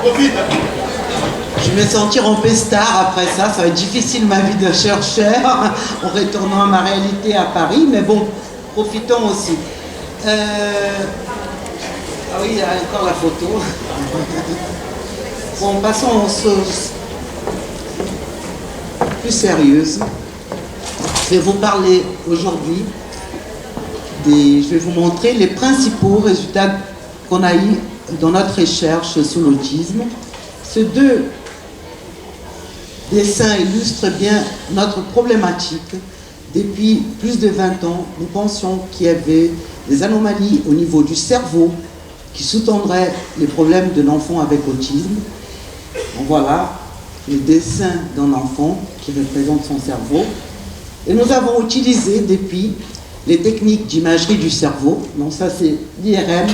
Je vais me sentir en pestard après ça. Ça va être difficile ma vie de chercheur en retournant à ma réalité à Paris. Mais bon, profitons aussi. Ah oui, il y a encore la photo. Bon, passons aux choses plus sérieuses. Je vais vous parler aujourd'hui je vais vous montrer les principaux résultats qu'on a eus dans notre recherche sur l'autisme. Ces deux dessins illustrent bien notre problématique. Depuis plus de 20 ans, nous pensions qu'il y avait des anomalies au niveau du cerveau qui sous-tendraient les problèmes de l'enfant avec autisme. Donc voilà le dessin d'un enfant qui représente son cerveau. Et nous avons utilisé depuis les techniques d'imagerie du cerveau. Donc ça c'est l'IRM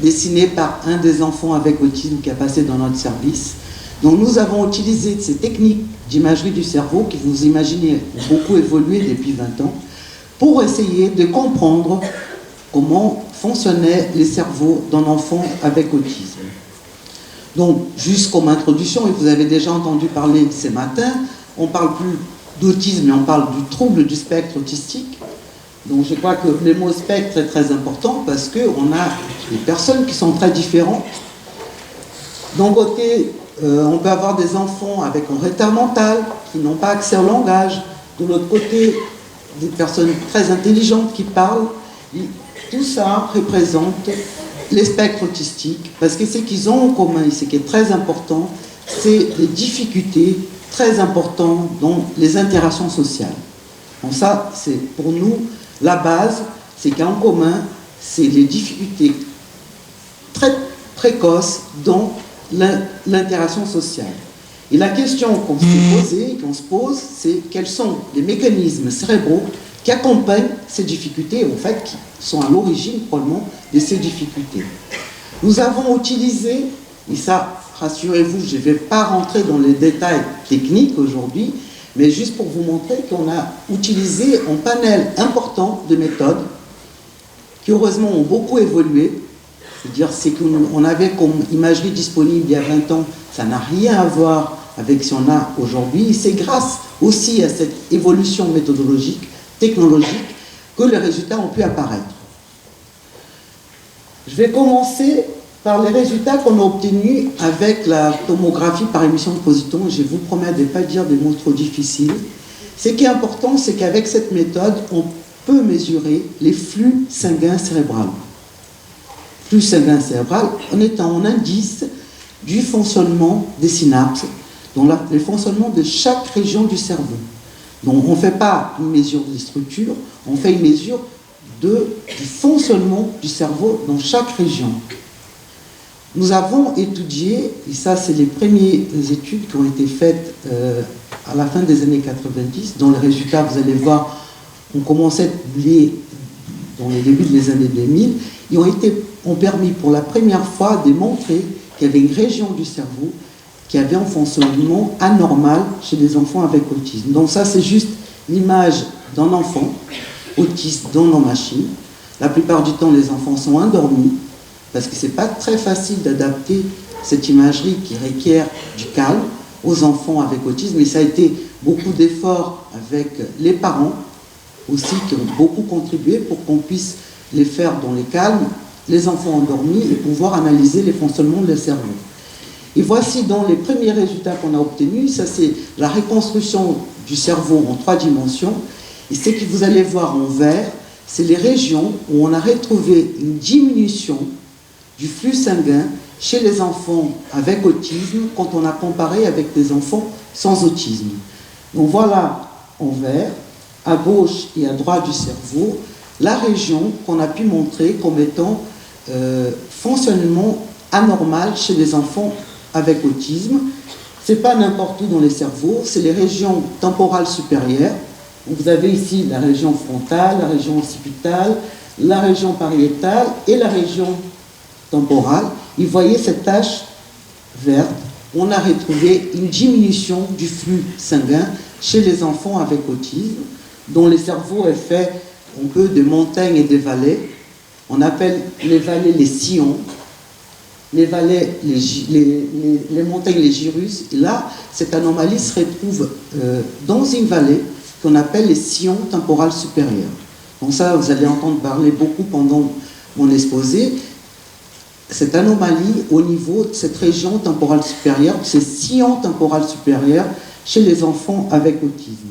dessiné par un des enfants avec autisme qui a passé dans notre service. Donc nous avons utilisé ces techniques d'imagerie du cerveau qui, vous imaginez, ont beaucoup évolué depuis 20 ans pour essayer de comprendre comment fonctionnaient les cerveaux d'un enfant avec autisme. Donc, juste comme introduction, et vous avez déjà entendu parler ce matin, on ne parle plus d'autisme, mais on parle du trouble du spectre autistique. Donc je crois que le mot spectre est très important parce qu'on a des personnes qui sont très différentes. D'un côté, on peut avoir des enfants avec un retard mental qui n'ont pas accès au langage. De l'autre côté, des personnes très intelligentes qui parlent. Et tout ça représente les spectres autistiques parce que ce qu'ils ont en commun, et ce qui est très important, c'est les difficultés très importantes dans les interactions sociales. Donc ça, c'est pour nous la base, c'est qu'en commun, c'est les difficultés très précoces dans l'interaction sociale. Et la question qu'on s'est posée, qu'on se pose, c'est quels sont les mécanismes cérébraux qui accompagnent ces difficultés, en fait, qui sont à l'origine, probablement, de ces difficultés. Nous avons utilisé, et ça, rassurez-vous, je ne vais pas rentrer dans les détails techniques aujourd'hui, mais juste pour vous montrer qu'on a utilisé un panel important de méthodes qui, heureusement, ont beaucoup évolué. C'est-à-dire, c'est qu'on avait comme imagerie disponible il y a 20 ans, ça n'a rien à voir avec ce qu'on a aujourd'hui. Et c'est grâce aussi à cette évolution méthodologique, technologique, que les résultats ont pu apparaître. Je vais commencer par les résultats qu'on a obtenus avec la tomographie par émission de positons. Je vous promets de ne pas dire des mots trop difficiles. Ce qui est important, c'est qu'avec cette méthode, on peut mesurer les flux sanguins cérébraux. Flux sanguin cérébral en étant un indice du fonctionnement des synapses, donc le fonctionnement de chaque région du cerveau. Donc on ne fait pas une mesure des structures, on fait une mesure du fonctionnement du cerveau dans chaque région. Nous avons étudié, et ça c'est les premières études qui ont été faites à la fin des années 90, dont les résultats, vous allez voir, ont commencé à publier dans les débuts des années 2000, et ont permis pour la première fois de montrer qu'il y avait une région du cerveau qui avait un fonctionnement anormal chez les enfants avec autisme. Donc ça c'est juste l'image d'un enfant autiste dans nos machines. La plupart du temps les enfants sont endormis, parce que ce n'est pas très facile d'adapter cette imagerie qui requiert du calme aux enfants avec autisme. Et ça a été beaucoup d'efforts avec les parents aussi qui ont beaucoup contribué pour qu'on puisse les faire dans le calme, les enfants endormis, et pouvoir analyser les fonctionnements de leur cerveau. Et voici donc les premiers résultats qu'on a obtenus. Ça c'est la reconstruction du cerveau en 3 dimensions. Et ce que vous allez voir en vert, c'est les régions où on a retrouvé une diminution du flux sanguin chez les enfants avec autisme quand on a comparé avec des enfants sans autisme. Donc voilà en vert, à gauche et à droite du cerveau, la région qu'on a pu montrer comme étant fonctionnement anormal chez les enfants avec autisme. Ce n'est pas n'importe où dans les cerveaux, c'est les régions temporales supérieures. Donc vous avez ici la région frontale, la région occipitale, la région pariétale et la région temporale. Et vous voyez cette tache verte, on a retrouvé une diminution du flux sanguin chez les enfants avec autisme, dont le cerveau est fait un peu de montagnes et de vallées. On appelle les vallées les sillons. les vallées, les montagnes, les gyrus. Et là, cette anomalie se retrouve dans une vallée qu'on appelle les sillons temporales supérieurs. Donc ça, vous allez entendre parler beaucoup pendant mon exposé. Cette anomalie au niveau de cette région temporale supérieure, ces sillons temporales supérieurs chez les enfants avec autisme.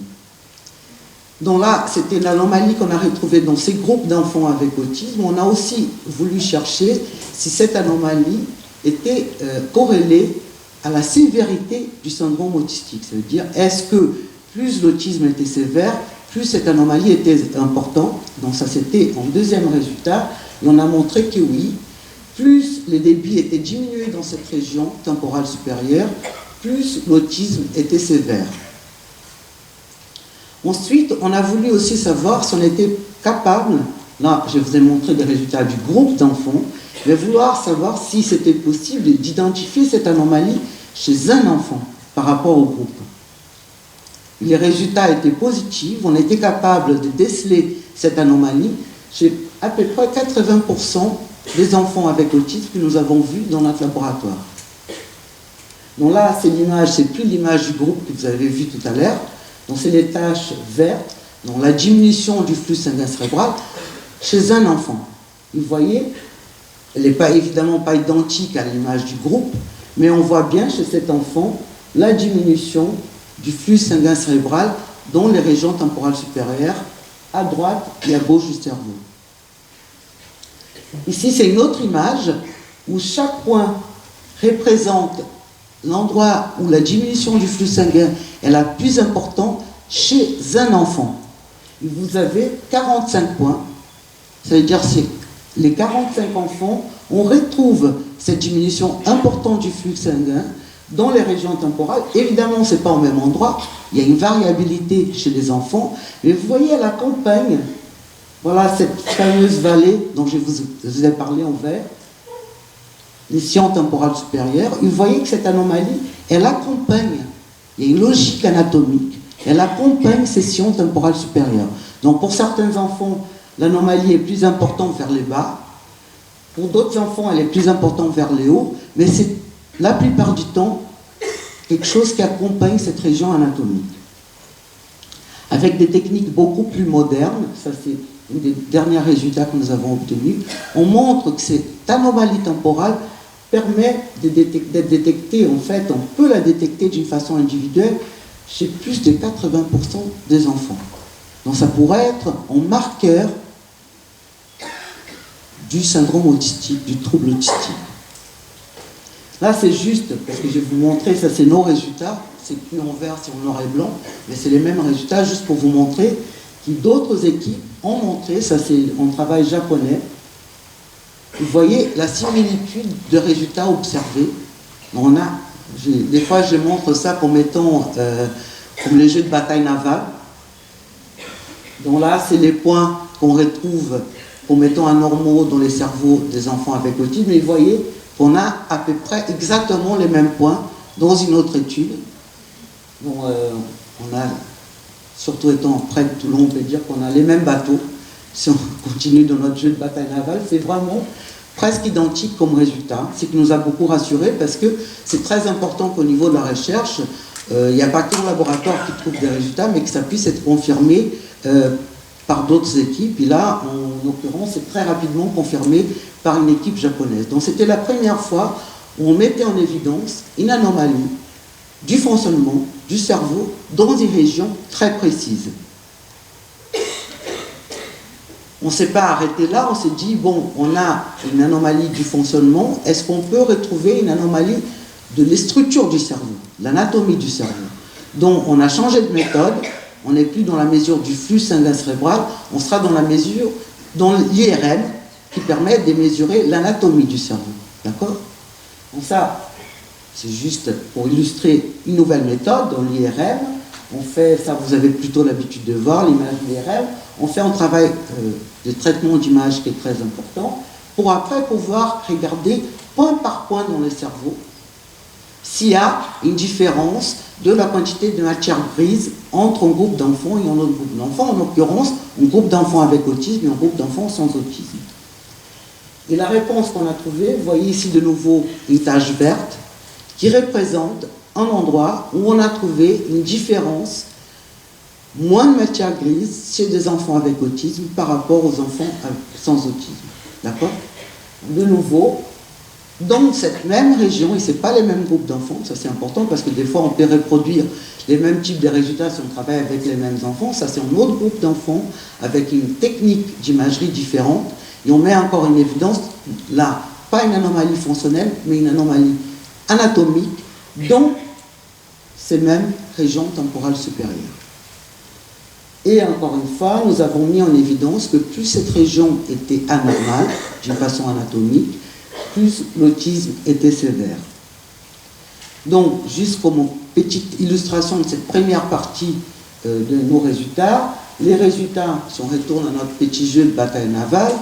Donc là, c'était l'anomalie qu'on a retrouvée dans ces groupes d'enfants avec autisme. On a aussi voulu chercher si cette anomalie était corrélée à la sévérité du syndrome autistique. Ça veut dire, est-ce que plus l'autisme était sévère, plus cette anomalie était importante. Donc ça, c'était en deuxième résultat. Et on a montré que oui, plus les débits étaient diminués dans cette région temporale supérieure, plus l'autisme était sévère. Ensuite, on a voulu aussi savoir si on était capable, là je vous ai montré des résultats du groupe d'enfants, mais vouloir savoir si c'était possible d'identifier cette anomalie chez un enfant par rapport au groupe. Les résultats étaient positifs, on était capable de déceler cette anomalie chez à peu près 80% des enfants avec autisme que nous avons vus dans notre laboratoire. Donc là, c'est l'image, c'est plus l'image du groupe que vous avez vu tout à l'heure. Donc c'est les taches vertes, donc la diminution du flux sanguin cérébral chez un enfant. Vous voyez, elle n'est pas, évidemment pas identique à l'image du groupe, mais on voit bien chez cet enfant la diminution du flux sanguin cérébral dans les régions temporales supérieures, à droite et à gauche du cerveau. Ici, c'est une autre image où chaque point représente l'endroit où la diminution du flux sanguin est la plus importante chez un enfant. Et vous avez 45 points, ça veut dire que les 45 enfants, on retrouve cette diminution importante du flux sanguin dans les régions temporales. Évidemment, ce n'est pas au même endroit, il y a une variabilité chez les enfants, mais vous voyez à la campagne, voilà cette fameuse vallée dont je vous ai parlé en vert, les sillons temporales supérieurs, vous voyez que cette anomalie, elle accompagne, il y a une logique anatomique, elle accompagne ces sillons temporales supérieurs. Donc pour certains enfants, l'anomalie est plus importante vers les bas, pour d'autres enfants, elle est plus importante vers les hauts, mais c'est la plupart du temps quelque chose qui accompagne cette région anatomique. Avec des techniques beaucoup plus modernes, ça c'est un des derniers résultats que nous avons obtenus, on montre que cette anomalie temporale permet d'être détectée, en fait, on peut la détecter d'une façon individuelle chez plus de 80% des enfants. Donc ça pourrait être un marqueur du syndrome autistique, du trouble autistique. Là, c'est juste, parce que je vais vous montrer, ça c'est nos résultats, c'est plus en vert, c'est en noir et blanc, mais c'est les mêmes résultats, juste pour vous montrer que d'autres équipes ont montré, ça c'est un travail japonais. Vous voyez la similitude de résultats observés. On a, des fois je montre ça comme étant comme les jeux de bataille navale. Donc là, c'est les points qu'on retrouve comme étant anormaux dans les cerveaux des enfants avec autisme. Et vous voyez qu'on a à peu près exactement les mêmes points dans une autre étude. Donc, on a, surtout étant près de Toulon, on peut dire qu'on a les mêmes bateaux. Si on continue dans notre jeu de bataille navale, c'est vraiment presque identique comme résultat. C'est qui nous a beaucoup rassurés parce que c'est très important qu'au niveau de la recherche, il n'y a pas que le laboratoire qui trouve des résultats, mais que ça puisse être confirmé par d'autres équipes. Et là, en l'occurrence, c'est très rapidement confirmé par une équipe japonaise. Donc c'était la première fois où on mettait en évidence une anomalie du fonctionnement du cerveau dans une région très précise. On ne s'est pas arrêté là, on s'est dit, bon, on a une anomalie du fonctionnement, est-ce qu'on peut retrouver une anomalie de la structure du cerveau, l'anatomie du cerveau? Donc on a changé de méthode, on n'est plus dans la mesure du flux sanguin cérébral, on sera dans la mesure, dans l'IRM, qui permet de mesurer l'anatomie du cerveau. D'accord? Donc ça, c'est juste pour illustrer une nouvelle méthode dans l'IRM. On fait, ça vous avez plutôt l'habitude de voir, l'image de l'IRM. On fait un travail de traitement d'image qui est très important, pour après pouvoir regarder point par point dans le cerveau s'il y a une différence de la quantité de matière grise entre un groupe d'enfants et un autre groupe d'enfants, en l'occurrence un groupe d'enfants avec autisme et un groupe d'enfants sans autisme. Et la réponse qu'on a trouvée, vous voyez ici de nouveau une tache verte qui représente un endroit où on a trouvé une différence, moins de matière grise chez des enfants avec autisme par rapport aux enfants sans autisme. D'accord? De nouveau, dans cette même région, et ce n'est pas les mêmes groupes d'enfants, ça c'est important parce que des fois on peut reproduire les mêmes types de résultats si on travaille avec les mêmes enfants, ça c'est un autre groupe d'enfants avec une technique d'imagerie différente, et on met encore une évidence, là, pas une anomalie fonctionnelle, mais une anomalie anatomique dans ces mêmes régions temporales supérieures. Et encore une fois, nous avons mis en évidence que plus cette région était anormale, d'une façon anatomique, plus l'autisme était sévère. Donc, juste comme petite illustration de cette première partie de nos résultats, les résultats, si on retourne à notre petit jeu de bataille navale,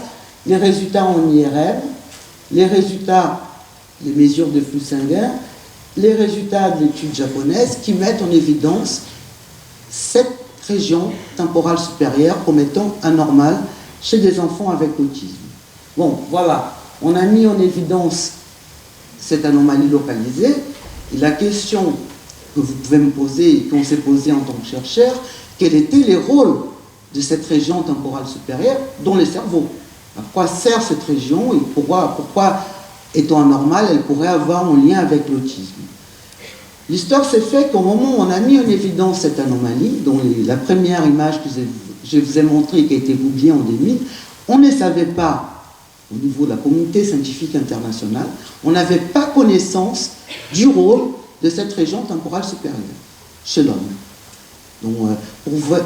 les résultats en IRM, les résultats des mesures de flux sanguin, les résultats de l'étude japonaise qui mettent en évidence cette région temporale supérieure comme étant anormale chez des enfants avec autisme. Bon, voilà, on a mis en évidence cette anomalie localisée, et la question que vous pouvez me poser et qu'on s'est posée en tant que chercheur, quels étaient les rôles de cette région temporale supérieure dans les cerveaux? À quoi sert cette région et pourquoi étant anormale, elle pourrait avoir un lien avec l'autisme? L'histoire s'est faite qu'au moment où on a mis en évidence cette anomalie, dont la première image que je vous ai montrée, qui a été publiée en 2000, on ne savait pas, au niveau de la communauté scientifique internationale, on n'avait pas connaissance du rôle de cette région temporale supérieure chez l'homme. Donc, pour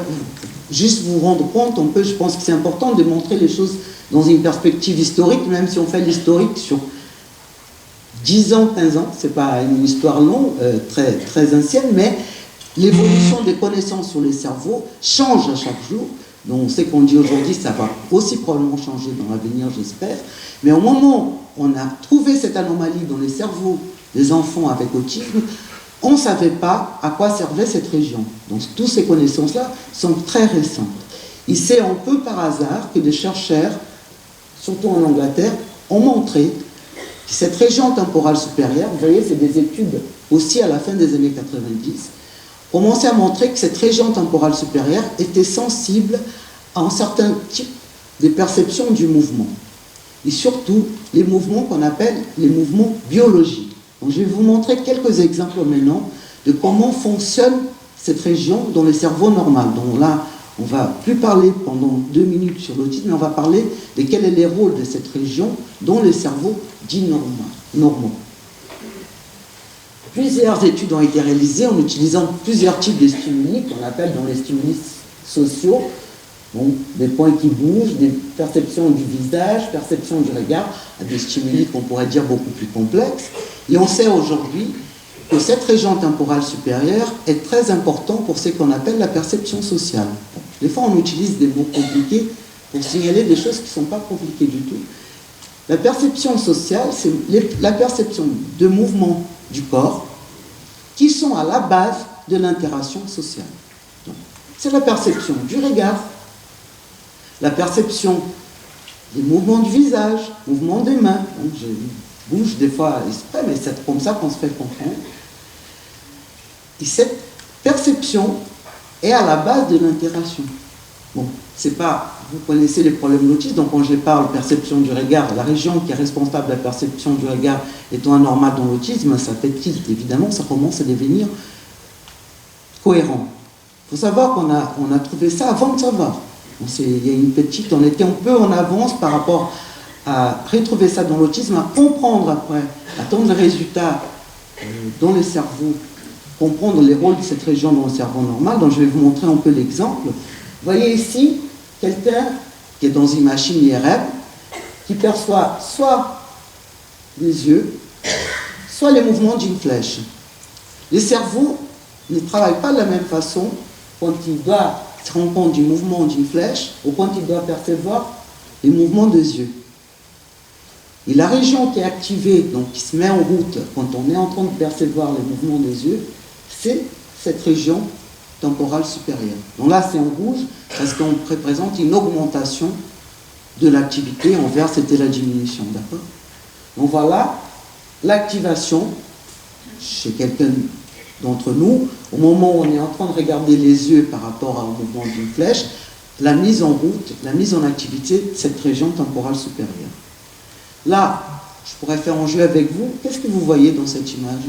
juste vous rendre compte, je pense que c'est important de montrer les choses dans une perspective historique, même si on fait l'historique sur 10 ans, 15 ans, ce n'est pas une histoire longue, très, très ancienne, mais l'évolution des connaissances sur les cerveaux change à chaque jour. Donc on sait qu'on dit aujourd'hui, ça va aussi probablement changer dans l'avenir, j'espère. Mais au moment où on a trouvé cette anomalie dans les cerveaux des enfants avec autisme, on ne savait pas à quoi servait cette région. Donc toutes ces connaissances-là sont très récentes. Il s'est un peu par hasard que des chercheurs, surtout en Angleterre, ont montré que cette région temporale supérieure, vous voyez, c'est des études aussi à la fin des années 90, commençaient à montrer que cette région temporale supérieure était sensible à un certain type de perception du mouvement. Et surtout, les mouvements qu'on appelle les mouvements biologiques. Donc, je vais vous montrer quelques exemples maintenant de comment fonctionne cette région dans le cerveau normal. Donc là, on ne va plus parler pendant 2 minutes sur l'autisme, mais on va parler de quel est le rôle de cette région dans les cerveaux dits normaux. Plusieurs études ont été réalisées en utilisant plusieurs types de stimuli qu'on appelle dans les stimuli sociaux, donc des points qui bougent, des perceptions du visage, perceptions du regard, à des stimuli qu'on pourrait dire beaucoup plus complexes. Et on sait aujourd'hui que cette région temporale supérieure est très importante pour ce qu'on appelle la perception sociale. Bon, des fois, on utilise des mots compliqués pour signaler des choses qui ne sont pas compliquées du tout. La perception sociale, c'est la perception de mouvements du corps qui sont à la base de l'interaction sociale. C'est la perception du regard, la perception des mouvements du visage, mouvements des mains. Donc, je bouge des fois exprès, mais c'est comme ça qu'on se fait comprendre. Et cette perception est à la base de l'interaction. Bon, c'est pas, vous connaissez les problèmes de l'autisme, donc quand je parle perception du regard, la région qui est responsable de la perception du regard étant anormale dans l'autisme, ça fait tilt, évidemment, ça commence à devenir cohérent. Il faut savoir qu'on a trouvé ça avant de savoir. Il y a une petite, on était un peu en avance par rapport à retrouver ça dans l'autisme, à comprendre après, attendre les résultats dans les cerveaux, comprendre les rôles de cette région dans le cerveau normal. Donc je vais vous montrer un peu l'exemple. Vous voyez ici quelqu'un qui est dans une machine IRM qui perçoit soit les yeux, soit les mouvements d'une flèche. Les cerveaux ne travaillent pas de la même façon quand il doit se rendre compte du mouvement d'une flèche ou quand il doit percevoir les mouvements des yeux. Et la région qui est activée, donc qui se met en route quand on est en train de percevoir les mouvements des yeux, c'est cette région temporale supérieure. Donc là, c'est en rouge parce qu'on représente une augmentation de l'activité envers, c'était la diminution, d'accord? Donc voilà, l'activation chez quelqu'un d'entre nous, au moment où on est en train de regarder les yeux par rapport au mouvement d'une flèche, la mise en route, la mise en activité de cette région temporale supérieure. Là, je pourrais faire un jeu avec vous. Qu'est-ce que vous voyez dans cette image?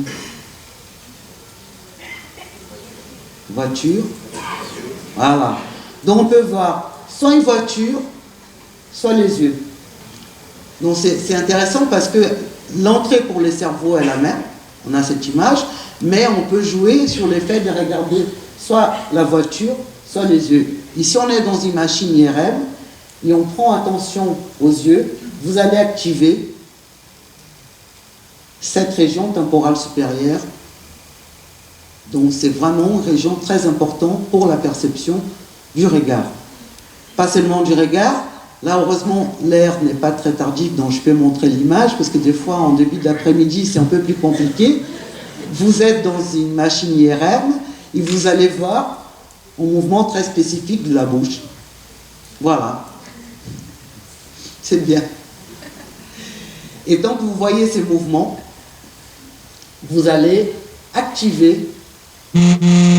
Voiture. Voilà. Donc on peut voir soit une voiture, soit les yeux. Donc c'est intéressant parce que l'entrée pour les cerveaux est la même. On a cette image, mais on peut jouer sur l'effet de regarder soit la voiture, soit les yeux. Ici, on est dans une machine IRM et on prend attention aux yeux. Vous allez activer cette région temporale supérieure. Donc, c'est vraiment une région très importante pour la perception du regard. Pas seulement du regard. Là, heureusement, l'air n'est pas très tardif, donc je peux montrer l'image, parce que des fois, en début d'après-midi, c'est un peu plus compliqué. Vous êtes dans une machine IRM et vous allez voir un mouvement très spécifique de la bouche. Voilà. C'est bien. Et tant que vous voyez ces mouvements, vous allez activer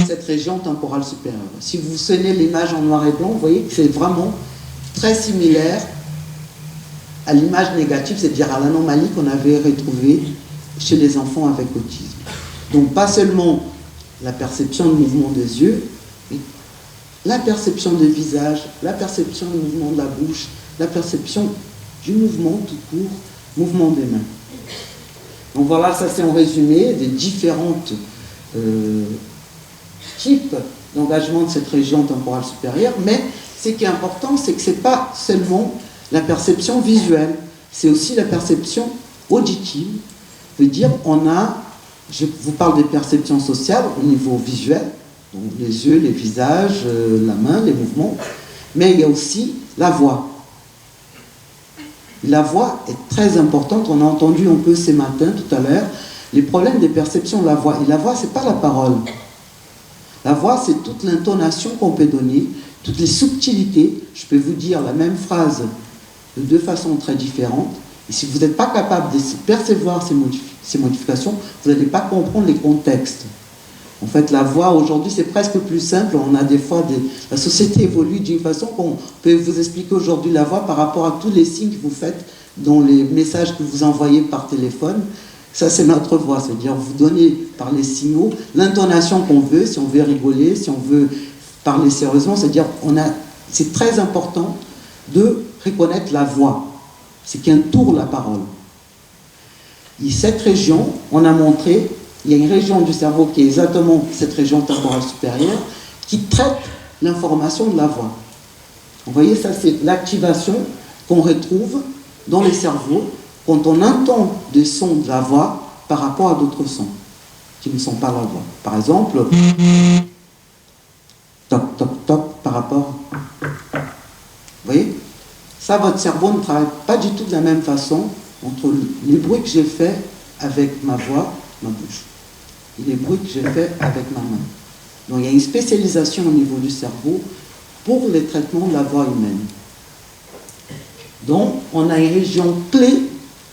cette région temporale supérieure. Si vous sonnez l'image en noir et blanc, vous voyez que c'est vraiment très similaire à l'image négative, c'est-à-dire à l'anomalie qu'on avait retrouvée chez les enfants avec autisme. Donc pas seulement la perception du mouvement des yeux, mais la perception des visages, la perception du mouvement de la bouche, la perception du mouvement tout court, mouvement des mains. Donc voilà, ça c'est en résumé des différents types d'engagement de cette région temporale supérieure, mais ce qui est important, c'est que ce n'est pas seulement la perception visuelle, c'est aussi la perception auditive. Je veux dire, je vous parle des perceptions sociales au niveau visuel, donc les yeux, les visages, la main, les mouvements, mais il y a aussi la voix. La voix est très importante, on a entendu un peu ce matin, tout à l'heure, les problèmes des perceptions de la voix. Et la voix, ce n'est pas la parole. La voix, c'est toute l'intonation qu'on peut donner, toutes les subtilités. Je peux vous dire la même phrase de deux façons très différentes. Et si vous n'êtes pas capable de percevoir ces modifications, vous n'allez pas comprendre les contextes. En fait, la voix, aujourd'hui, c'est presque plus simple. On a des fois, la société évolue d'une façon qu'on peut vous expliquer aujourd'hui la voix par rapport à tous les signes que vous faites dans les messages que vous envoyez par téléphone. Ça, c'est notre voix. C'est-à-dire, vous donnez par les signaux l'intonation qu'on veut, si on veut rigoler, si on veut parler sérieusement. C'est-à-dire, c'est très important de reconnaître la voix. C'est qui entoure la parole. Et cette région, on a montré, il y a une région du cerveau qui est exactement cette région temporale supérieure qui traite l'information de la voix. Vous voyez, ça c'est l'activation qu'on retrouve dans les cerveaux quand on entend des sons de la voix par rapport à d'autres sons qui ne sont pas la voix. Par exemple, toc, toc, toc, par rapport... Vous voyez? Ça, votre cerveau ne travaille pas du tout de la même façon entre les bruits que j'ai faits avec ma voix, ma bouche, et les bruits que j'ai faits avec ma main. Donc il y a une spécialisation au niveau du cerveau pour les traitements de la voix humaine. Donc on a une région clé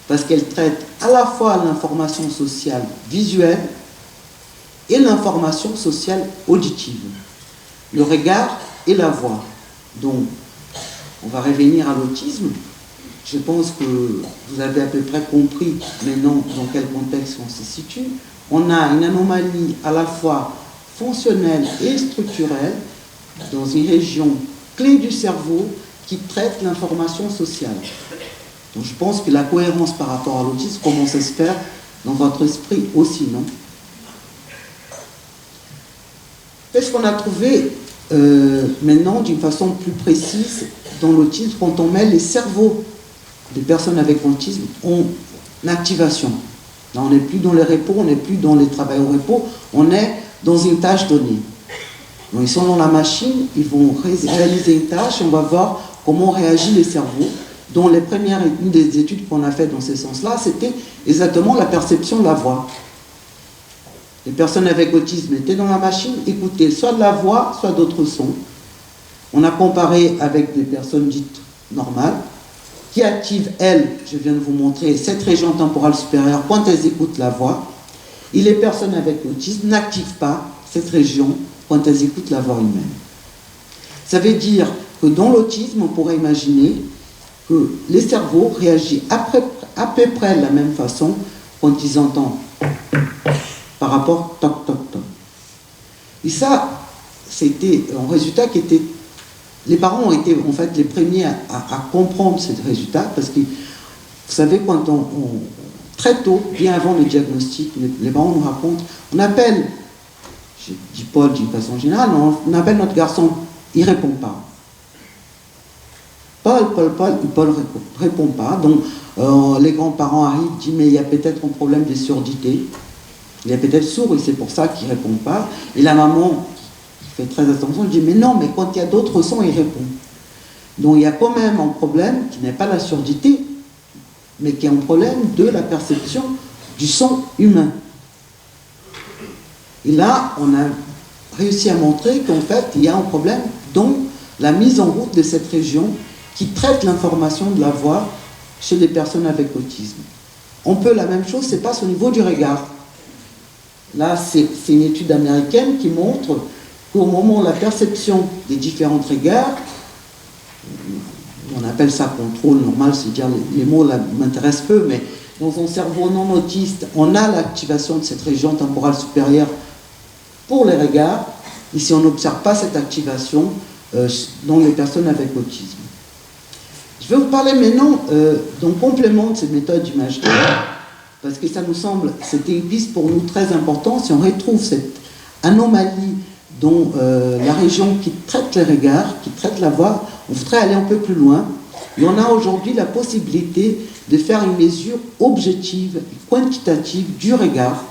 parce qu'elle traite à la fois l'information sociale visuelle et l'information sociale auditive, le regard et la voix. Donc on va revenir à l'autisme. Je pense que vous avez à peu près compris maintenant dans quel contexte on se situe. On a une anomalie à la fois fonctionnelle et structurelle dans une région clé du cerveau qui traite l'information sociale. Donc je pense que la cohérence par rapport à l'autisme commence à se faire dans votre esprit aussi, non? Qu'est-ce qu'on a trouvé maintenant d'une façon plus précise dans l'autisme quand on met les cerveaux des personnes avec autisme en activation? Là, on n'est plus dans les repos, on n'est plus dans les travails au repos, on est dans une tâche donnée. Donc, ils sont dans la machine, ils vont réaliser une tâche et on va voir comment réagit les cerveaux. Dont une des études qu'on a faites dans ce sens-là, c'était exactement la perception de la voix. Les personnes avec autisme étaient dans la machine, écoutaient soit de la voix, soit d'autres sons. On a comparé avec des personnes dites normales, qui active, elles, je viens de vous montrer, cette région temporale supérieure quand elles écoutent la voix, et les personnes avec autisme n'activent pas cette région quand elles écoutent la voix humaine. Ça veut dire que dans l'autisme, on pourrait imaginer que les cerveaux réagissent à peu près de la même façon quand ils entendent par rapport toc toc toc. Et ça, c'était un résultat qui était... Les parents ont été en fait les premiers à comprendre ce résultat parce que, vous savez, quand très tôt, bien avant le diagnostic, les parents nous racontent, on appelle, je dis Paul d'une façon générale, on appelle notre garçon, il ne répond pas. Paul, Paul répond pas. Donc les grands-parents arrivent, disent mais il y a peut-être un problème de surdité, il est peut-être sourd et c'est pour ça qu'il ne répond pas. Et la maman fait très attention, dit mais non, mais quand il y a d'autres sons, il répond. Donc il y a quand même un problème qui n'est pas la surdité, mais qui est un problème de la perception du son humain. Et là, on a réussi à montrer qu'en fait, il y a un problème dans la mise en route de cette région qui traite l'information de la voix chez les personnes avec autisme. On peut, la même chose, se passe au niveau du regard. Là, c'est une étude américaine qui montre qu'au moment de la perception des différents regards, on appelle ça contrôle normal, c'est-à-dire les mots là m'intéressent peu, mais dans un cerveau non autiste, on a l'activation de cette région temporale supérieure pour les regards, et si on n'observe pas cette activation dans les personnes avec autisme. Je vais vous parler maintenant d'un complément de cette méthode d'imagerie, parce que ça nous semble, c'était une piste pour nous très importante, si on retrouve cette anomalie dans la région qui traite les regards, qui traite la voix, on voudrait aller un peu plus loin. Et on a aujourd'hui la possibilité de faire une mesure objective et quantitative du regard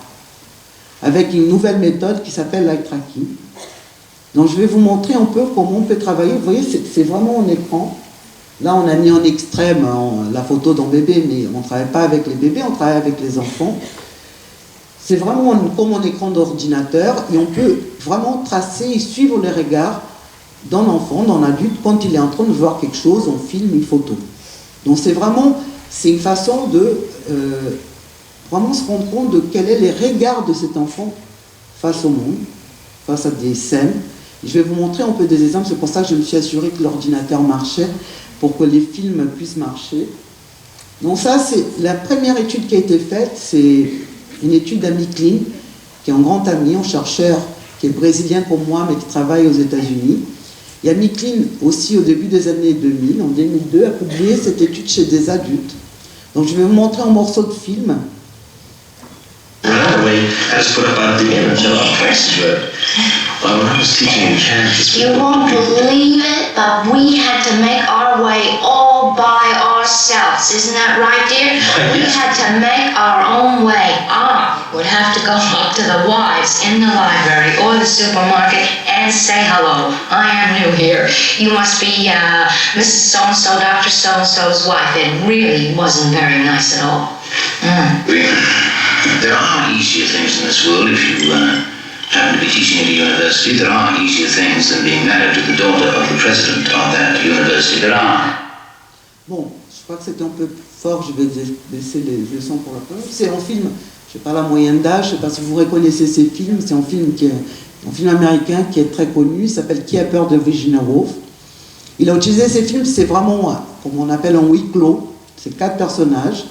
avec une nouvelle méthode qui s'appelle l'eye tracking. Donc je vais vous montrer un peu comment on peut travailler. Vous voyez, c'est vraiment un écran. Là, on a mis en extrême la photo d'un bébé, mais on ne travaille pas avec les bébés, on travaille avec les enfants. C'est vraiment comme un écran d'ordinateur et on peut vraiment tracer et suivre les regards d'un enfant, d'un adulte, quand il est en train de voir quelque chose, on filme une photo. Donc c'est une façon de vraiment se rendre compte de quels sont les regards de cet enfant face au monde, face à des scènes. Je vais vous montrer un peu des exemples, c'est pour ça que je me suis assuré que l'ordinateur marchait, pour que les films puissent marcher. Donc ça, c'est la première étude qui a été faite, c'est une étude d'Amy Klein, qui est un grand ami, un chercheur qui est brésilien comme moi, mais qui travaille aux États-Unis. Et Amy Klein, aussi au début des années 2000, en 2002, a publié cette étude chez des adultes. Donc je vais vous montrer un morceau de film. As put up by the image of our press word. Well, when I was teaching in Kansas... You won't believe it, but we had to make our way all by ourselves. Isn't that right, dear? We had to make our own way. I would have to go up to the wives in the library or the supermarket and say hello. I am new here. You must be Mrs. So-and-so, Dr. So-and-so's wife. It really wasn't very nice at all. There are easier things in this world if you happen to be teaching at a university. There are easier things than being married to the daughter of the president of that university. There are. Bon, je crois que c'était un peu fort, je vais baisser les sons pour la première. C'est un film, je ne sais pas la moyenne d'âge, je ne sais pas si vous reconnaissez ces films, c'est un film américain qui est très connu, il s'appelle Qui a peur de Virginia Woolf. Il a utilisé ces films, c'est vraiment, comme on appelle un huis clos, c'est 4 personnages,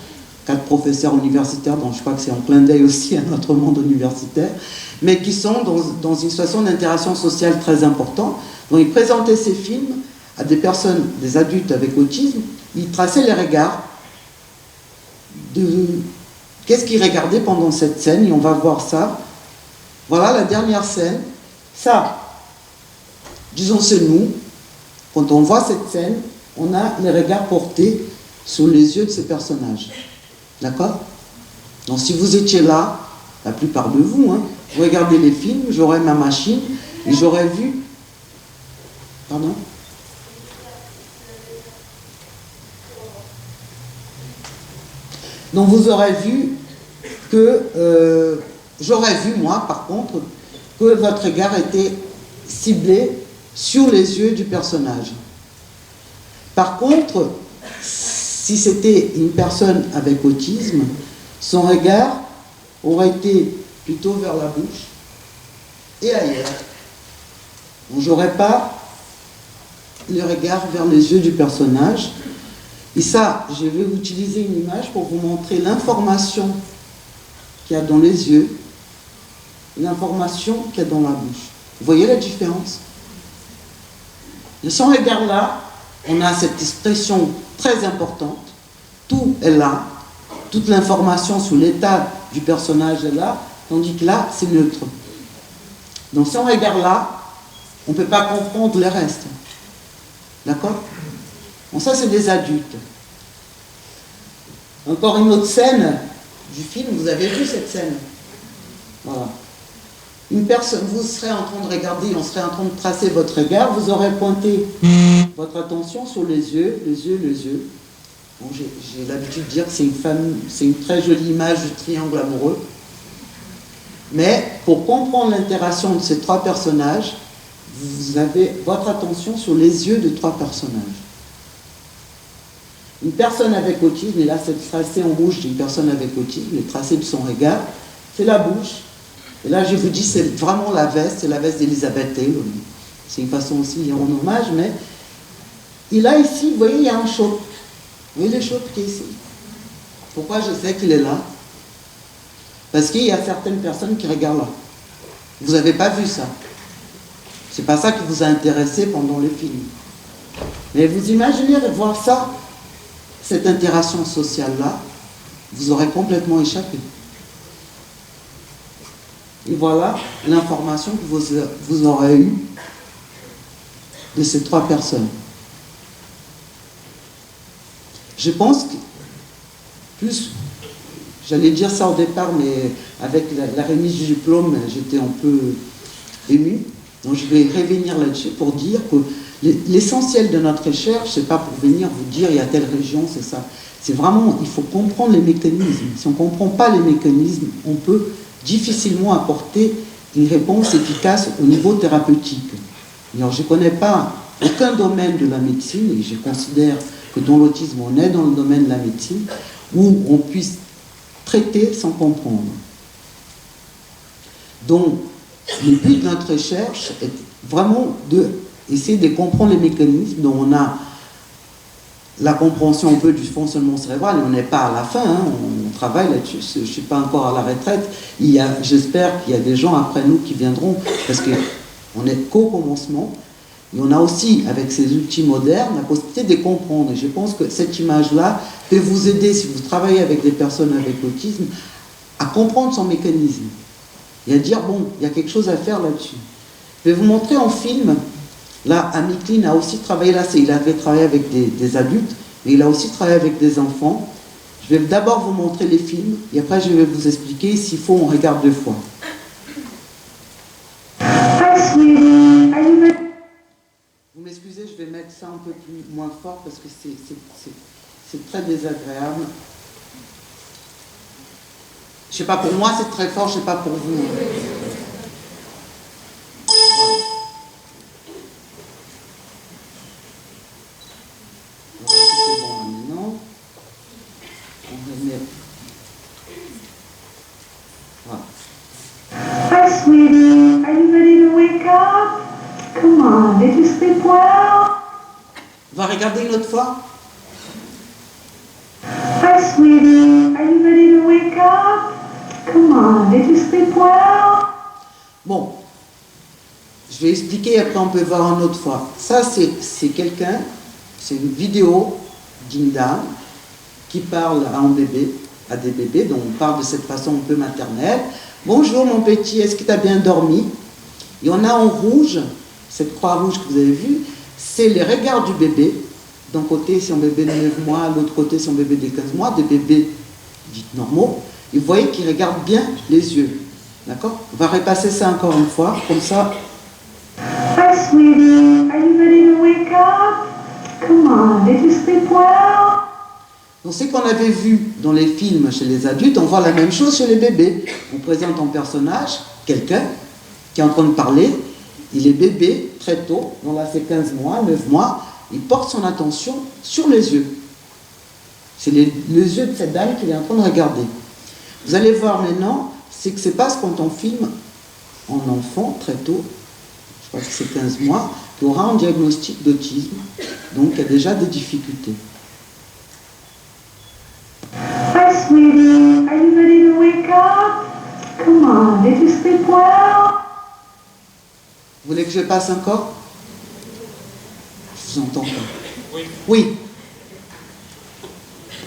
4 professeurs universitaires, dont je crois que c'est un clin d'œil aussi à notre monde universitaire, mais qui sont dans une situation d'interaction sociale très importante. Donc ils présentaient ces films à des personnes, des adultes avec autisme, ils traçaient les regards de qu'est-ce qu'ils regardaient pendant cette scène, et on va voir ça. Voilà la dernière scène. Ça, disons c'est nous, quand on voit cette scène, on a les regards portés sur les yeux de ces personnages. D'accord? Donc si vous étiez là, la plupart de vous, vous regardez les films, j'aurais ma machine et j'aurais vu... Pardon? Donc vous aurez vu que... j'aurais vu, moi, par contre, que votre regard était ciblé sur les yeux du personnage. Par contre, si c'était une personne avec autisme, son regard aurait été plutôt vers la bouche et ailleurs. Donc, j'aurais pas le regard vers les yeux du personnage. Et ça, je vais utiliser une image pour vous montrer l'information qu'il y a dans les yeux, l'information qu'il y a dans la bouche. Vous voyez la différence? De son regard-là, on a cette expression très importante. Tout est là, toute l'information sur l'état du personnage est là, tandis que là, c'est neutre. Dans son regard-là, on ne peut pas comprendre le reste. D'accord? Bon, ça, c'est des adultes. Encore une autre scène du film, vous avez vu cette scène? Voilà. Une personne, vous serez en train de regarder, on serait en train de tracer votre regard, vous aurez pointé votre attention sur les yeux. Bon, j'ai l'habitude de dire que c'est une femme, c'est une très jolie image du triangle amoureux. Mais pour comprendre l'interaction de ces trois personnages, vous avez votre attention sur les yeux de trois personnages. Une personne avec autisme, et là c'est tracé en rouge d'une personne avec autisme, le tracé de son regard, c'est la bouche. Et là je vous dis, c'est vraiment la veste, c'est la veste d'Elisabeth Taylor. C'est une façon aussi de lui rendre hommage, mais et là ici, vous voyez, il y a un choc. Vous voyez le choc qui est ici? Pourquoi je sais qu'il est là? Parce qu'il y a certaines personnes qui regardent là. Vous n'avez pas vu ça. C'est pas ça qui vous a intéressé pendant le film. Mais vous imaginez de voir ça, cette interaction sociale-là, vous aurez complètement échappé. Et voilà l'information que vous aurez eue de ces trois personnes. Je pense que, plus, j'allais dire ça au départ, mais avec la remise du diplôme, j'étais un peu ému. Donc je vais revenir là-dessus pour dire que l'essentiel de notre recherche, c'est pas pour venir vous dire il y a telle région, c'est ça. C'est vraiment, il faut comprendre les mécanismes. Si on ne comprend pas les mécanismes, on peut difficilement apporter une réponse efficace au niveau thérapeutique. Alors je ne connais pas aucun domaine de la médecine, et je considère que dans l'autisme, on est dans le domaine de la médecine, où on puisse traiter sans comprendre. Donc, le but de notre recherche est vraiment d'essayer de comprendre les mécanismes dont on a la compréhension un peu du fonctionnement cérébral, et on n'est pas à la fin, hein, on travaille là-dessus, je ne suis pas encore à la retraite, j'espère qu'il y a des gens après nous qui viendront, parce qu'on est qu'au commencement, et on a aussi, avec ces outils modernes, la possibilité de comprendre, et je pense que cette image-là peut vous aider, si vous travaillez avec des personnes avec autisme, à comprendre son mécanisme, et à dire, bon, il y a quelque chose à faire là-dessus. Je vais vous montrer en film. Là, Amy Klein a aussi travaillé, là, il avait travaillé avec des adultes, mais il a aussi travaillé avec des enfants. Je vais d'abord vous montrer les films, et après je vais vous expliquer, s'il faut, on regarde 2 fois. Vous m'excusez, je vais mettre ça un peu moins fort, parce que c'est très désagréable. Je sais pas, pour moi c'est très fort, je sais pas pour vous. Hi, sweetie. Are you ready to wake up? Come on, did you sleep well? On va regarder une autre fois. Hi, sweetie. Are you ready to wake up? Come on, did you sleep well? Bon, je vais expliquer, après on peut voir une autre fois. Ça, c'est quelqu'un, c'est une vidéo d'une dame qui parle à un bébé, à des bébés, donc on parle de cette façon un peu maternelle. Bonjour mon petit, est-ce que tu as bien dormi? Et on a en rouge, cette croix rouge que vous avez vue, c'est les regards du bébé. D'un côté, c'est un bébé de 9 mois, de l'autre côté, c'est un bébé de 15 mois, des bébés dits normaux. Et vous voyez qu'ils regardent bien les yeux. D'accord? On va repasser ça encore une fois, comme ça. Hi, sweetie. Are you ready to wake up? Come on, did you sleep well? Donc, ce qu'on avait vu dans les films chez les adultes, on voit la même chose chez les bébés. On présente un personnage, quelqu'un, qui est en train de parler, et les bébés, très tôt, dans là c'est 15 mois, 9 mois, ils portent son attention sur les yeux. C'est les yeux de cette dame qu'il est en train de regarder. Vous allez voir maintenant, c'est que c'est parce quand on filme en enfant, très tôt, je crois que c'est 15 mois, qu'il aura un diagnostic d'autisme, donc il y a déjà des difficultés. Hi, sweetie. Are you ready to wake up? Come on, did you sleep well? Vous voulez que je passe encore? Je vous entends pas. Oui.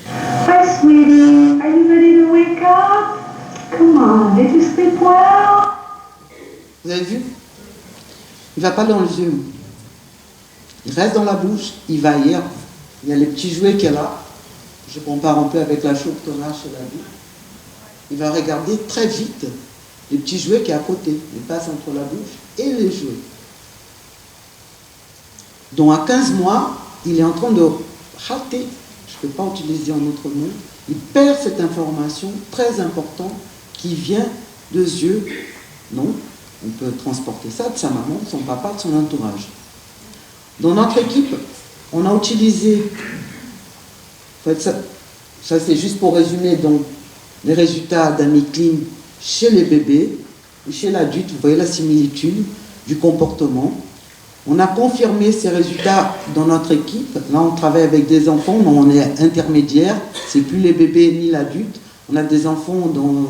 Hi, sweetie. Are you ready to wake up? Come on, did you sleep well? Vous avez vu? Il ne va pas dans les yeux. Il reste dans la bouche, il va ailleurs. Il y a les petits jouets qu'il y a là. Je compare un peu avec la choupe qu'on a chez la vie. Il va regarder très vite les petits jouets qui est à côté. Il passe entre la bouche et les jouets. Donc à 15 mois, il est en train de rater, je ne peux pas utiliser un autre mot, il perd cette information très importante qui vient des yeux. Non, on peut transporter ça de sa maman, de son papa, de son entourage. Dans notre équipe, on a utilisé, en fait, ça c'est juste pour résumer, donc les résultats d'Amicline chez les bébés et chez l'adulte. Vous voyez la similitude du comportement. On a confirmé ces résultats dans notre équipe. Là, on travaille avec des enfants, mais on est intermédiaire. C'est plus les bébés ni l'adulte. On a des enfants dans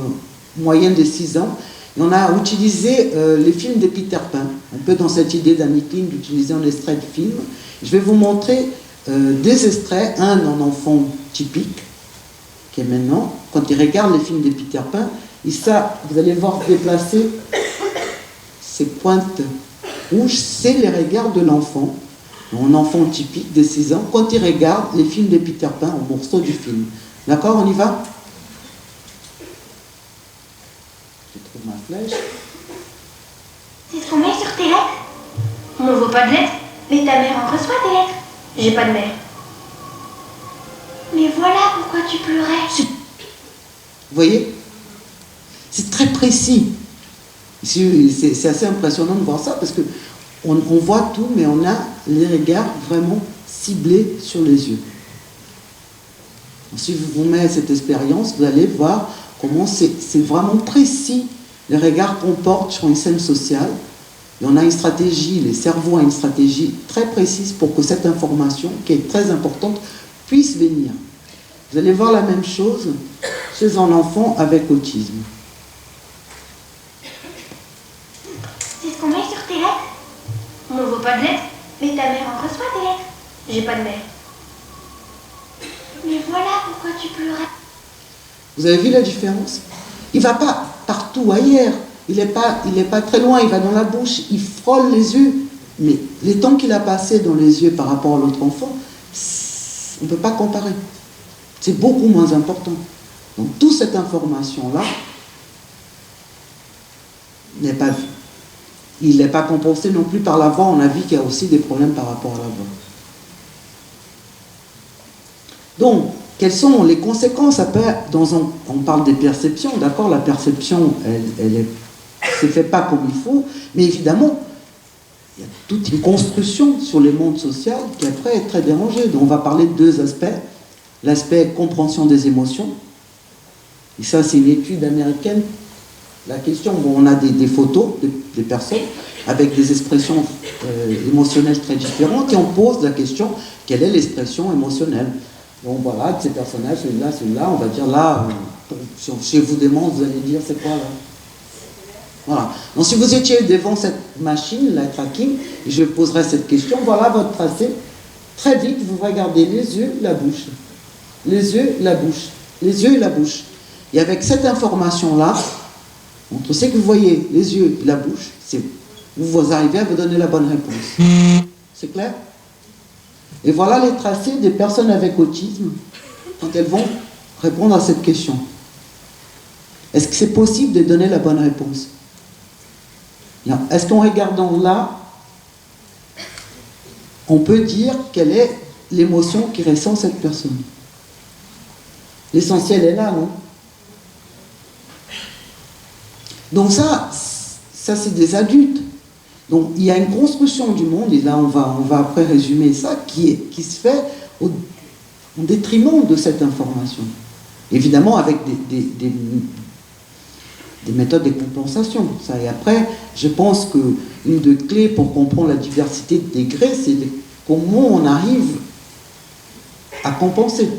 moyenne de 6 ans. Et on a utilisé les films de Peter Pan. Un peu dans cette idée d'Amicline d'utiliser un extrait de film. Je vais vous montrer des extraits. Un d'un enfant typique, qui est maintenant, quand il regarde les films de Peter Pan, et ça, vous allez voir déplacer ces pointes rouges, c'est les regards de l'enfant, un enfant typique de 6 ans, quand il regarde les films de Peter Pan, un morceau du film. D'accord, on y va? Je trouve ma flèche. C'est ce qu'on met sur tes lettres. On ne voit pas de lettres, mais ta mère en reçoit des lettres. J'ai pas de mère. Mais voilà pourquoi tu pleurais. Vous voyez? C'est très précis. C'est assez impressionnant de voir ça parce qu'on voit tout, mais on a les regards vraiment ciblés sur les yeux. Si vous vous mettez cette expérience, vous allez voir comment c'est vraiment précis les regards qu'on porte sur une scène sociale. Et on a une stratégie, les cerveaux ont une stratégie très précise pour que cette information, qui est très importante, puisse venir. Vous allez voir la même chose chez un enfant avec autisme. C'est ce qu'on met sur tes lettres. On ne voit pas de lettres, mais ta mère en reçoit des lettres. J'ai pas de mère. Mais voilà pourquoi tu pleurais. Vous avez vu la différence? Il ne va pas partout ailleurs. Il n'est pas très loin, il va dans la bouche, il frôle les yeux. Mais les temps qu'il a passé dans les yeux par rapport à l'autre enfant, on ne peut pas comparer. C'est beaucoup moins important. Donc toute cette information-là n'est pas vue. Il n'est pas compensé non plus par la voix. On a vu qu'il y a aussi des problèmes par rapport à la voix. Donc, quelles sont les conséquences après on parle des perceptions, d'accord? La perception, elle ne se fait pas comme il faut, mais évidemment, il y a toute une construction sur le monde social qui après est très dérangée. Donc on va parler de 2 aspects. L'aspect compréhension des émotions. Et ça, c'est une étude américaine. La question, bon, on a des photos des personnes avec des expressions émotionnelles très différentes et on pose la question, quelle est l'expression émotionnelle? Donc voilà, de ces personnages, celui-là, on va dire là, si je vous demande, vous allez dire c'est quoi là? Voilà. Donc si vous étiez devant cette machine, la tracking, je poserai cette question, voilà votre tracé. Très vite, vous regardez les yeux, la bouche. Les yeux, la bouche. Les yeux et la bouche. Et avec cette information-là, entre ce que vous voyez, les yeux et la bouche, vous arrivez à vous donner la bonne réponse. C'est clair? Et voilà les tracés des personnes avec autisme quand elles vont répondre à cette question. Est-ce que c'est possible de donner la bonne réponse? Est-ce qu'en regardant là, on peut dire quelle est l'émotion qui ressent cette personne? L'essentiel est là, non? Donc ça c'est des adultes. Donc il y a une construction du monde, et là on va après résumer ça, qui se fait en détriment de cette information. Évidemment, avec des méthodes de compensation. Ça. Et après, je pense qu'une des clés pour comprendre la diversité de degrés, c'est comment on arrive à compenser.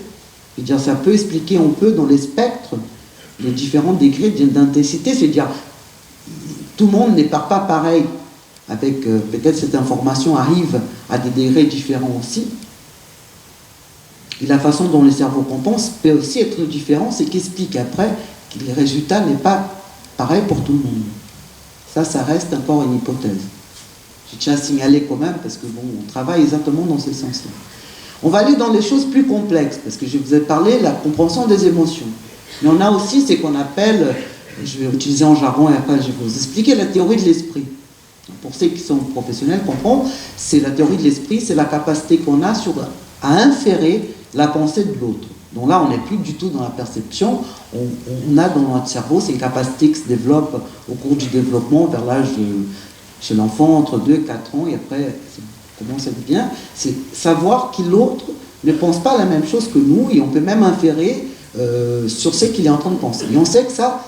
Je veux dire, ça peut expliquer un peu dans les spectres les différents degrés d'intensité. C'est-à-dire, tout le monde n'est pas pareil. Avec peut-être cette information arrive à des degrés différents aussi. Et la façon dont le cerveau compense peut aussi être différente, c'est qu'explique après que les résultats n'est pas pareil pour tout le monde. Ça reste encore une hypothèse. Je tiens à signaler quand même, parce que bon, on travaille exactement dans ce sens-là. On va aller dans les choses plus complexes, parce que je vous ai parlé de la compréhension des émotions. Mais on a aussi ce qu'on appelle, je vais utiliser en jargon et après je vais vous expliquer, la théorie de l'esprit. Pour ceux qui sont professionnels, comprendre, c'est la théorie de l'esprit, c'est la capacité qu'on a à inférer la pensée de l'autre. Donc là, on n'est plus du tout dans la perception, on a dans notre cerveau, c'est une capacité qui se développe au cours du développement vers l'âge chez l'enfant entre 2 et 4 ans, et après, comment ça devient, c'est savoir que l'autre ne pense pas la même chose que nous, et on peut même inférer sur ce qu'il est en train de penser. Et on sait que ça,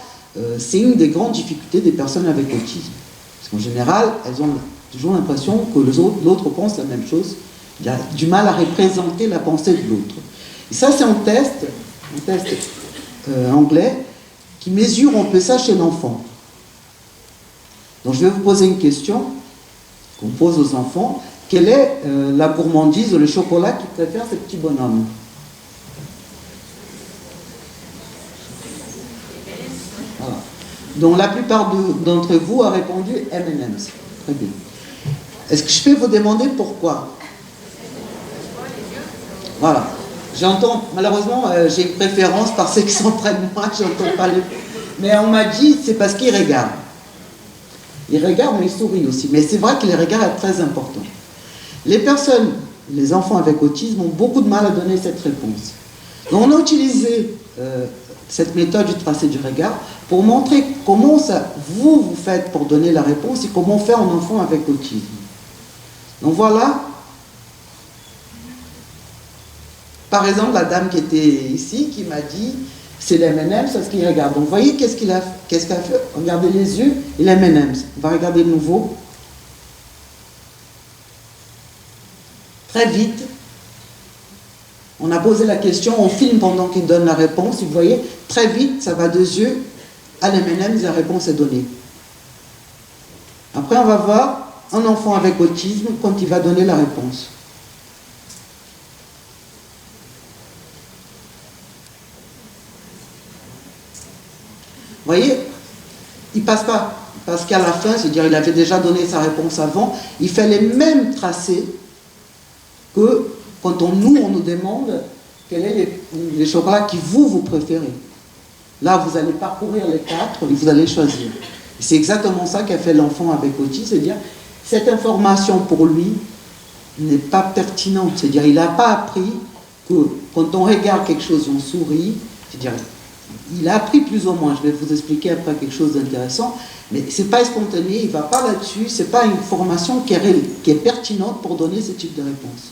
c'est une des grandes difficultés des personnes avec autisme. Parce qu'en général, elles ont toujours l'impression que l'autre pense la même chose. Il y a du mal à représenter la pensée de l'autre. Et ça, c'est un test anglais qui mesure un peu ça chez l'enfant. Donc je vais vous poser une question qu'on pose aux enfants. Quelle est la gourmandise ou le chocolat qu'ils préfèrent ces petits bonhommes? Voilà. Donc la plupart d'entre vous a répondu M&M's. Très bien. Est-ce que je peux vous demander pourquoi? Voilà. J'entends, malheureusement, j'ai une préférence par ceux qui sont près de moi, j'entends pas les... Mais on m'a dit, c'est parce qu'ils regardent. Ils regardent, mais ils sourient aussi. Mais c'est vrai que les regards est très important. Les personnes, les enfants avec autisme, ont beaucoup de mal à donner cette réponse. Donc on a utilisé cette méthode du tracé du regard pour montrer comment ça, vous faites pour donner la réponse et comment faire un enfant avec autisme. Donc voilà. Par exemple, la dame qui était ici, qui m'a dit, c'est les M&M's, c'est ce qu'il regarde. Donc, vous voyez qu'est-ce qu'elle a fait? Regardez les yeux et les M&M's. On va regarder de nouveau. Très vite. On a posé la question, on filme pendant qu'il donne la réponse. Vous voyez, très vite, ça va 2 yeux à les M&M's, la réponse est donnée. Après, on va voir un enfant avec autisme quand il va donner la réponse. Vous voyez, il ne passe pas, parce qu'à la fin, c'est-à-dire il avait déjà donné sa réponse avant, il fait les mêmes tracés que quand on nous demande quels sont les chocolats que vous préférez. Là, vous allez parcourir les 4 et vous allez choisir. C'est exactement ça qu'a fait l'enfant avec autisme, c'est-à-dire cette information pour lui n'est pas pertinente, c'est-à-dire il n'a pas appris que quand on regarde quelque chose, on sourit, c'est-à-dire il a appris plus ou moins, je vais vous expliquer après quelque chose d'intéressant, mais ce n'est pas spontané, il ne va pas là-dessus, ce n'est pas une formation qui est pertinente pour donner ce type de réponse.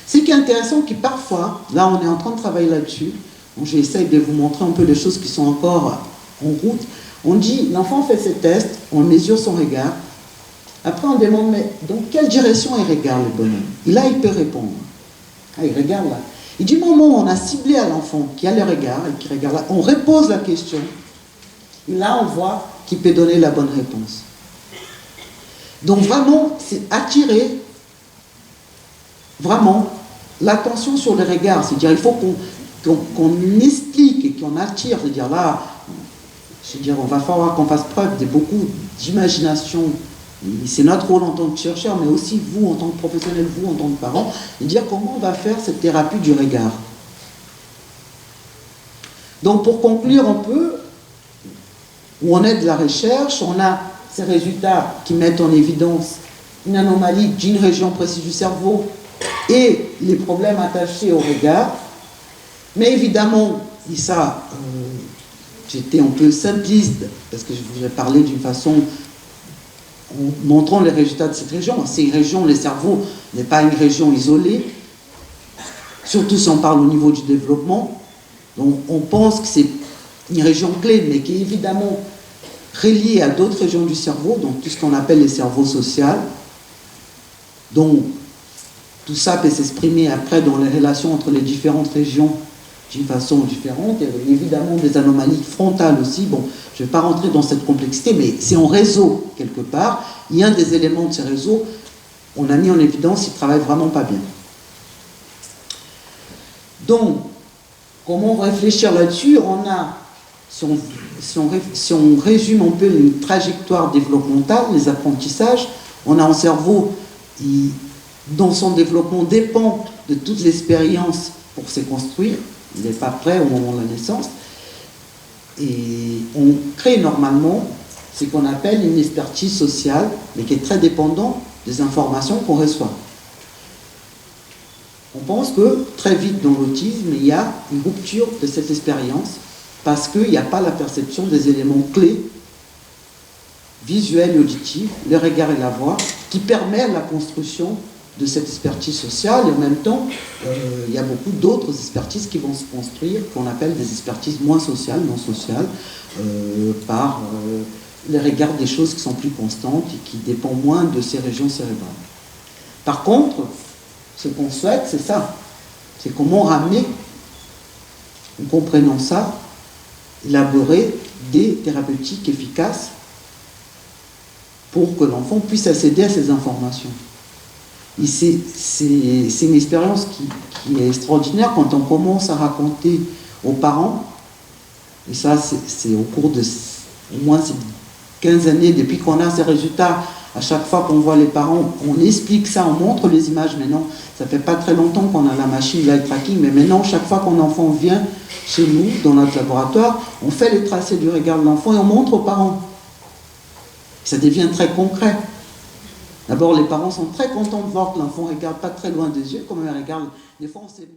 Ce qui est intéressant, c'est que parfois, là on est en train de travailler là-dessus, j'essaie de vous montrer un peu les choses qui sont encore en route, on dit, l'enfant fait ses tests, on mesure son regard, après on demande, mais dans quelle direction il regarde le bonhomme? Et là il peut répondre, il regarde là. Et du moment où on a ciblé à l'enfant qui a le regard et qui regarde là, on repose la question. Et là, on voit qu'il peut donner la bonne réponse. Donc vraiment, c'est attirer vraiment l'attention sur le regard. C'est-à-dire, il faut qu'on explique et qu'on attire. C'est-à-dire là, on va falloir qu'on fasse preuve de beaucoup d'imagination. C'est notre rôle en tant que chercheur, mais aussi vous en tant que professionnel, vous en tant que parent, de dire comment on va faire cette thérapie du regard. Donc pour conclure un peu, où on est de la recherche, on a ces résultats qui mettent en évidence une anomalie d'une région précise du cerveau et les problèmes attachés au regard. Mais évidemment, et ça, j'étais un peu simpliste, parce que je voulais parler d'une façon en montrant les résultats de cette région. C'est une région, le cerveau n'est pas une région isolée. surtout si on parle au niveau du développement. Donc on pense que c'est une région clé, mais qui est évidemment reliée à d'autres régions du cerveau, donc tout ce qu'on appelle les cerveaux sociaux. Donc tout ça peut s'exprimer après dans les relations entre les différentes régions d'une façon différente. Il y a évidemment des anomalies frontales aussi. Bon, je ne vais pas rentrer dans cette complexité, mais c'est en réseau quelque part. Il y a un des éléments de ces réseaux, on a mis en évidence, il ne travaille vraiment pas bien. Donc, comment réfléchir là-dessus? On a, si on résume un peu une trajectoire développementale, les apprentissages, on a un cerveau qui, dont son développement dépend de toute l'expérience pour se construire. Il n'est pas prêt au moment de la naissance. Et on crée normalement ce qu'on appelle une expertise sociale, mais qui est très dépendante des informations qu'on reçoit. On pense que très vite dans l'autisme, il y a une rupture de cette expérience parce qu'il n'y a pas la perception des éléments clés, visuels et auditifs, le regard et la voix, qui permettent la construction de cette expertise sociale. Et en même temps, il y a beaucoup d'autres expertises qui vont se construire, qu'on appelle des expertises moins sociales, non sociales, par le regard des choses qui sont plus constantes et qui dépendent moins de ces régions cérébrales. Par contre, ce qu'on souhaite, c'est ça. C'est comment ramener, en comprenant ça, élaborer des thérapeutiques efficaces pour que l'enfant puisse accéder à ces informations. Et c'est une expérience qui est extraordinaire quand on commence à raconter aux parents, et ça c'est au cours de au moins ces 15 années, depuis qu'on a ces résultats, à chaque fois qu'on voit les parents, on explique ça, on montre les images. Maintenant, ça fait pas très longtemps qu'on a la machine live tracking, mais maintenant, chaque fois qu'un enfant vient chez nous, dans notre laboratoire, on fait les tracés du regard de l'enfant et on montre aux parents. Ça devient très concret. D'abord, les parents sont très contents de voir que l'enfant ne regarde pas très loin des yeux, comme il regarde. Des fois, on sait même